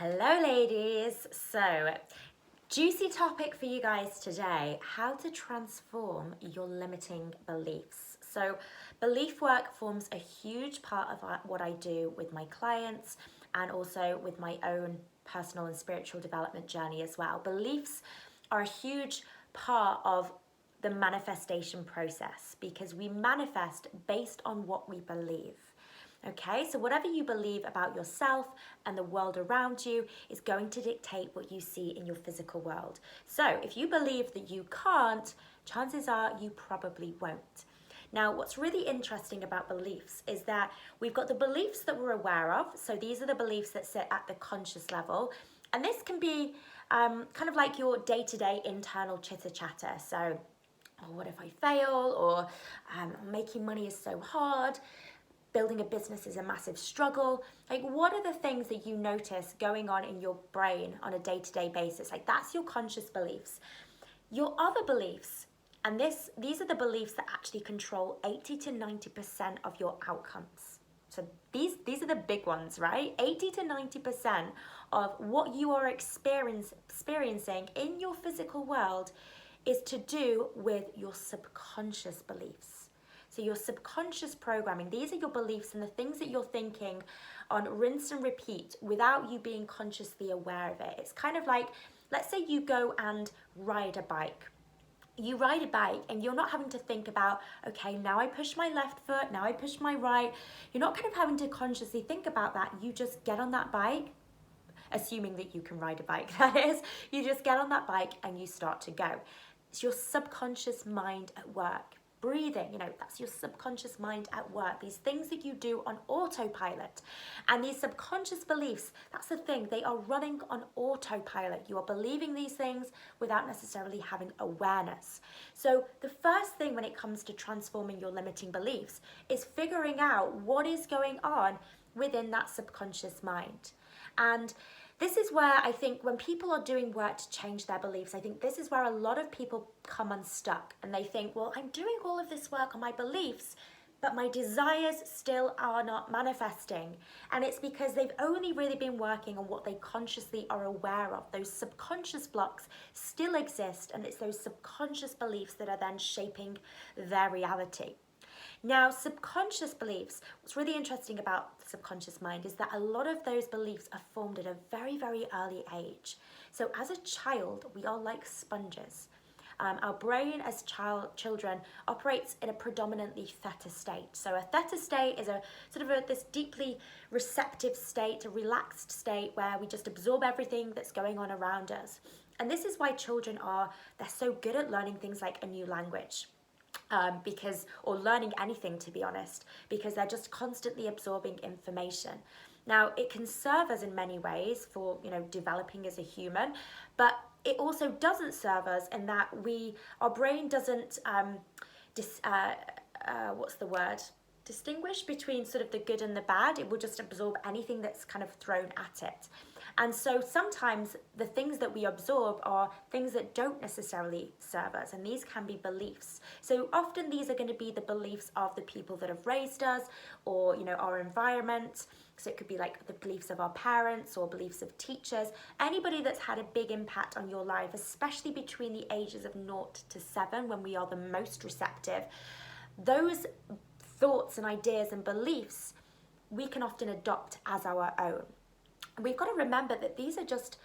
Hello ladies! So, juicy topic for you guys today, how to transform your limiting beliefs. So, belief work forms a huge part of what I do with my clients and also with my own personal and spiritual development journey as well. Beliefs are a huge part of the manifestation process because we manifest based on what we believe. Okay, so whatever you believe about yourself and the world around you is going to dictate what you see in your physical world. So if you believe that you can't, chances are you probably won't. Now, what's really interesting about beliefs is that we've got the beliefs that we're aware of. So these are the beliefs that sit at the conscious level. And this can be kind of like your day-to-day internal chitter-chatter. So, oh, what if I fail? Or making money is so hard. Building a business is a massive struggle. Like, what are the things that you notice going on in your brain on a day-to-day basis? Like, that's your conscious beliefs. Your other beliefs, and these are the beliefs that actually control 80 to 90% of your outcomes. So these are the big ones, right? 80 to 90% of what you are experiencing in your physical world is to do with your subconscious beliefs. So your subconscious programming, these are your beliefs and the things that you're thinking on rinse and repeat without you being consciously aware of it. It's kind of like, let's say you go and ride a bike. You ride a bike and you're not having to think about, okay, now I push my left foot, now I push my right. You're not kind of having to consciously think about that. You just get on that bike, assuming that you can ride a bike, that is. You just get on that bike and you start to go. It's your subconscious mind at work. Breathing, that's your subconscious mind at work. These things that you do on autopilot. And these subconscious beliefs, that's the thing, they are running on autopilot. You are believing these things without necessarily having awareness. So the first thing when it comes to transforming your limiting beliefs is figuring out what is going on within that subconscious mind. And this is where I think when people are doing work to change their beliefs, I think this is where a lot of people come unstuck and they think, well, I'm doing all of this work on my beliefs, but my desires still are not manifesting. And it's because they've only really been working on what they consciously are aware of. Those subconscious blocks still exist, and it's those subconscious beliefs that are then shaping their reality. Now, subconscious beliefs, what's really interesting about the subconscious mind is that a lot of those beliefs are formed at a very, very early age. So as a child, we are like sponges. Our brain as children operates in a predominantly theta state. So a theta state is a sort of this deeply receptive state, a relaxed state where we just absorb everything that's going on around us. And this is why children they're so good at learning things like a new language. Or learning anything, to be honest, because they're just constantly absorbing information. Now, it can serve us in many ways for, developing as a human, but it also doesn't serve us in that our brain doesn't, distinguish between sort of the good and the bad. It will just absorb anything that's kind of thrown at it. And so sometimes the things that we absorb are things that don't necessarily serve us, and these can be beliefs. So often these are going to be the beliefs of the people that have raised us, or our environment. So it could be like the beliefs of our parents or beliefs of teachers, anybody that's had a big impact on your life, especially between the ages of 0 to 7 when we are the most receptive. Those thoughts and ideas and beliefs we can often adopt as our own. We've got to remember that these are just,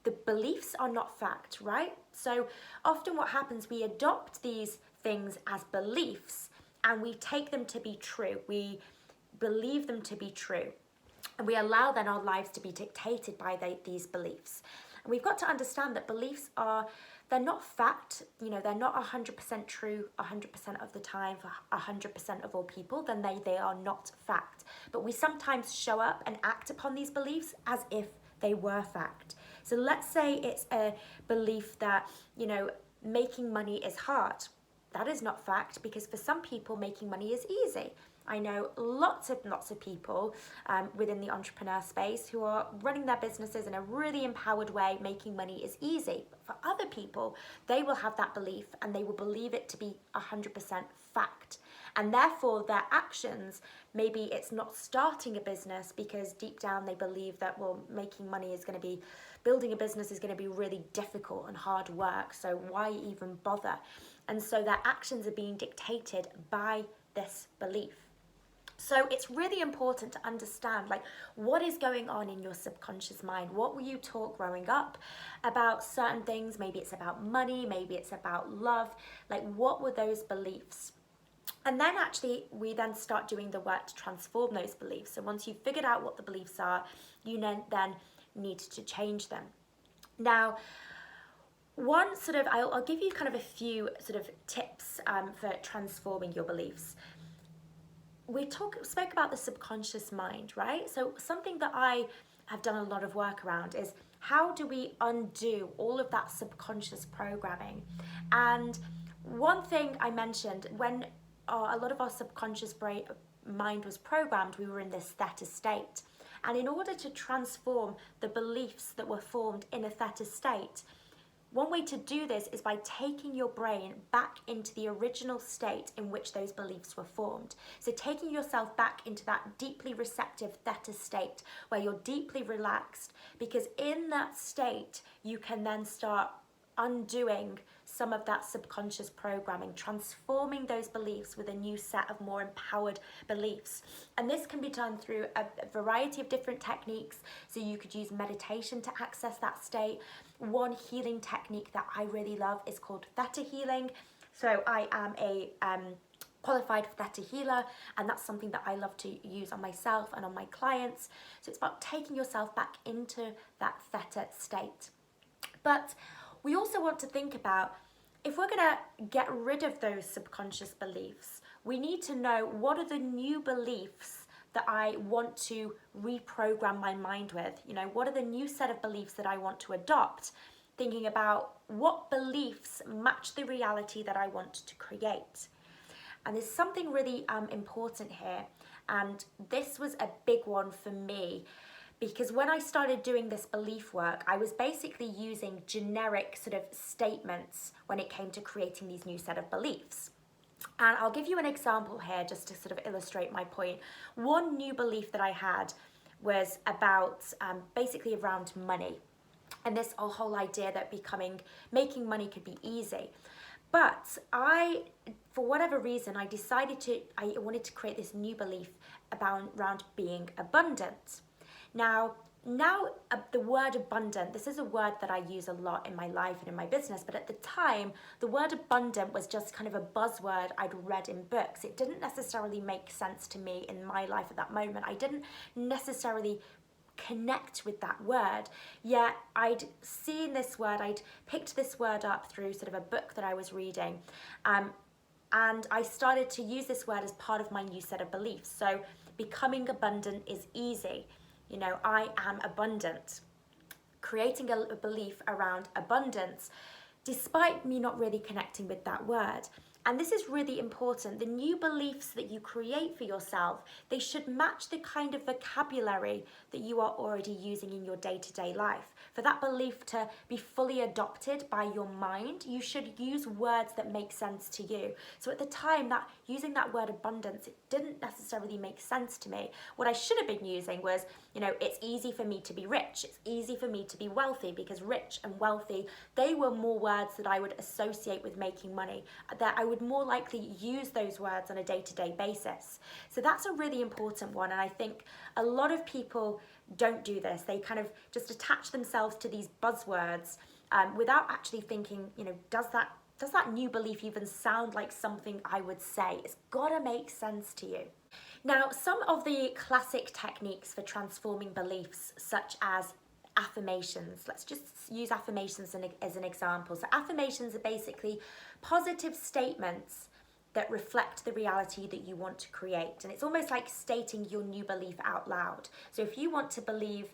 the beliefs are not fact, right? So often what happens, we adopt these things as beliefs and we take them to be true. We believe them to be true. And we allow then our lives to be dictated by these beliefs. And we've got to understand that beliefs they're not fact, they're not 100% true 100% of the time for 100% of all people, then they are not fact. But we sometimes show up and act upon these beliefs as if they were fact. So let's say it's a belief that, making money is hard. That is not fact, because for some people making money is easy. I know lots of people within the entrepreneur space who are running their businesses in a really empowered way. Making money is easy. But for other people, they will have that belief and they will believe it to be 100% fact. And therefore their actions, maybe it's not starting a business because deep down they believe that, well, making money is going to be, building a business is going to be really difficult and hard work, so why even bother? And so their actions are being dictated by this belief. So it's really important to understand, like, what is going on in your subconscious mind. What were you taught growing up about certain things? Maybe it's about money, maybe it's about love. Like, what were those beliefs? And then actually we then start doing the work to transform those beliefs. So once you've figured out what the beliefs are, you then need to change them. Now, one sort of, I'll give you kind of a few sort of tips for transforming your beliefs. We spoke about the subconscious mind, right? So something that I have done a lot of work around is, how do we undo all of that subconscious programming? And one thing I mentioned, when a lot of our subconscious mind was programmed, we were in this theta state. And in order to transform the beliefs that were formed in a theta state, one way to do this is by taking your brain back into the original state in which those beliefs were formed. So taking yourself back into that deeply receptive theta state where you're deeply relaxed, because in that state you can then start undoing some of that subconscious programming, transforming those beliefs with a new set of more empowered beliefs. And this can be done through a variety of different techniques. So you could use meditation to access that state. One healing technique that I really love is called theta healing. So I am a qualified theta healer, and that's something that I love to use on myself and on my clients. So it's about taking yourself back into that theta state. But we also want to think about, if we're going to get rid of those subconscious beliefs, we need to know, what are the new beliefs that I want to reprogram my mind with? You know, what are the new set of beliefs that I want to adopt? Thinking about what beliefs match the reality that I want to create. And there's something really important here. And this was a big one for me, because when I started doing this belief work, I was basically using generic sort of statements when it came to creating these new set of beliefs. And I'll give you an example here just to sort of illustrate my point. One new belief that I had was about basically around money, and this whole idea that making money could be easy. But for whatever reason, I wanted to create this new belief around being abundant. Now the word abundant, this is a word that I use a lot in my life and in my business, but at the time, the word abundant was just kind of a buzzword I'd read in books. It didn't necessarily make sense to me in my life at that moment. I didn't necessarily connect with that word, yet I'd seen this word, I'd picked this word up through sort of a book that I was reading, and I started to use this word as part of my new set of beliefs. So becoming abundant is easy. You know, I am abundant. Creating a belief around abundance, despite me not really connecting with that word. And this is really important. The new beliefs that you create for yourself, they should match the kind of vocabulary that you are already using in your day-to-day life. For that belief to be fully adopted by your mind, you should use words that make sense to you. So at the time, that using that word abundance, it didn't necessarily make sense to me. What I should have been using was, you know, it's easy for me to be rich. It's easy for me to be wealthy, because rich and wealthy, they were more words that I would associate with making money, that I would more likely use those words on a day-to-day basis. So that's a really important one. And I think a lot of people don't do this. They kind of just attach themselves to these buzzwords without actually thinking, you know, does that new belief even sound like something I would say? It's gotta make sense to you. Now, some of the classic techniques for transforming beliefs, such as affirmations. Let's just use affirmations as an example. So affirmations are basically positive statements that reflect the reality that you want to create. And it's almost like stating your new belief out loud. So if you want to believe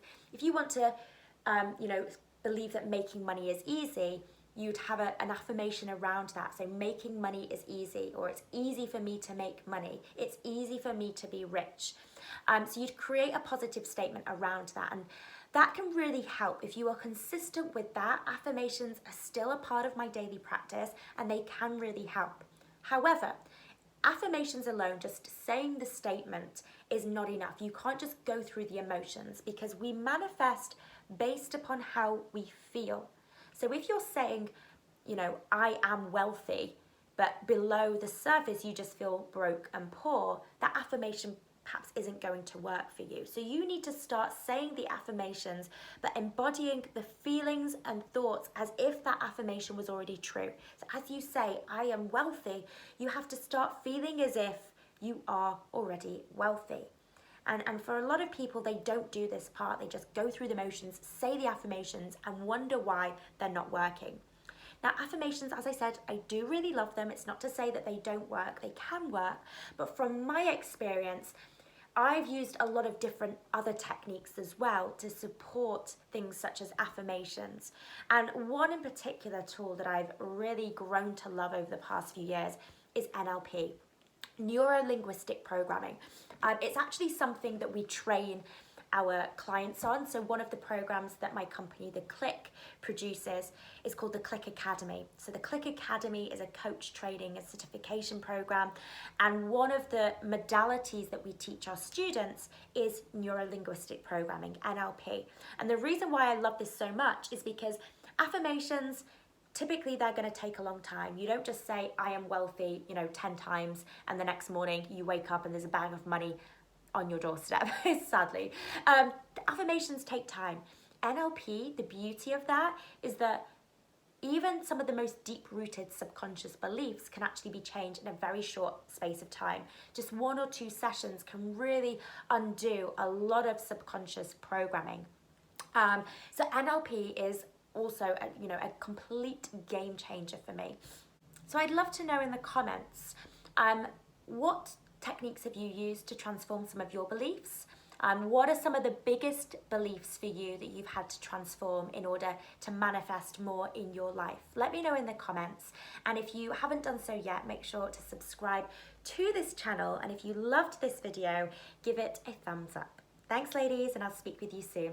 that making money is easy, you'd have an affirmation around that. So making money is easy, or it's easy for me to make money. It's easy for me to be rich. So you'd create a positive statement around that. And that can really help. If you are consistent with that, affirmations are still a part of my daily practice, and they can really help. However, affirmations alone, just saying the statement, is not enough. You can't just go through the emotions, because we manifest based upon how we feel. So if you're saying, you know, I am wealthy, but below the surface you just feel broke and poor, that affirmation perhaps isn't going to work for you. So you need to start saying the affirmations, but embodying the feelings and thoughts as if that affirmation was already true. So as you say, I am wealthy, you have to start feeling as if you are already wealthy. And for a lot of people, they don't do this part. They just go through the motions, say the affirmations, and wonder why they're not working. Now, affirmations, as I said, I do really love them. It's not to say that they don't work. They can work. But from my experience, I've used a lot of different other techniques as well to support things such as affirmations. And one in particular tool that I've really grown to love over the past few years is NLP, Neuro-Linguistic Programming. It's actually something that we train our clients on. So one of the programs that my company, The Click, produces is called the Click Academy. So the Click Academy is a coach training and certification program. And one of the modalities that we teach our students is neuro-linguistic programming, NLP. And the reason why I love this so much is because affirmations, typically they're going to take a long time. You don't just say, I am wealthy, 10 times, and the next morning you wake up and there's a bag of money on your doorstep, sadly. The affirmations take time. NLP, the beauty of that is that even some of the most deep-rooted subconscious beliefs can actually be changed in a very short space of time. Just 1 or 2 sessions can really undo a lot of subconscious programming. So NLP is also a complete game changer for me. So I'd love to know in the comments, what techniques have you used to transform some of your beliefs? What are some of the biggest beliefs for you that you've had to transform in order to manifest more in your life? Let me know in the comments. And if you haven't done so yet, make sure to subscribe to this channel. And if you loved this video, give it a thumbs up. Thanks, ladies, and I'll speak with you soon.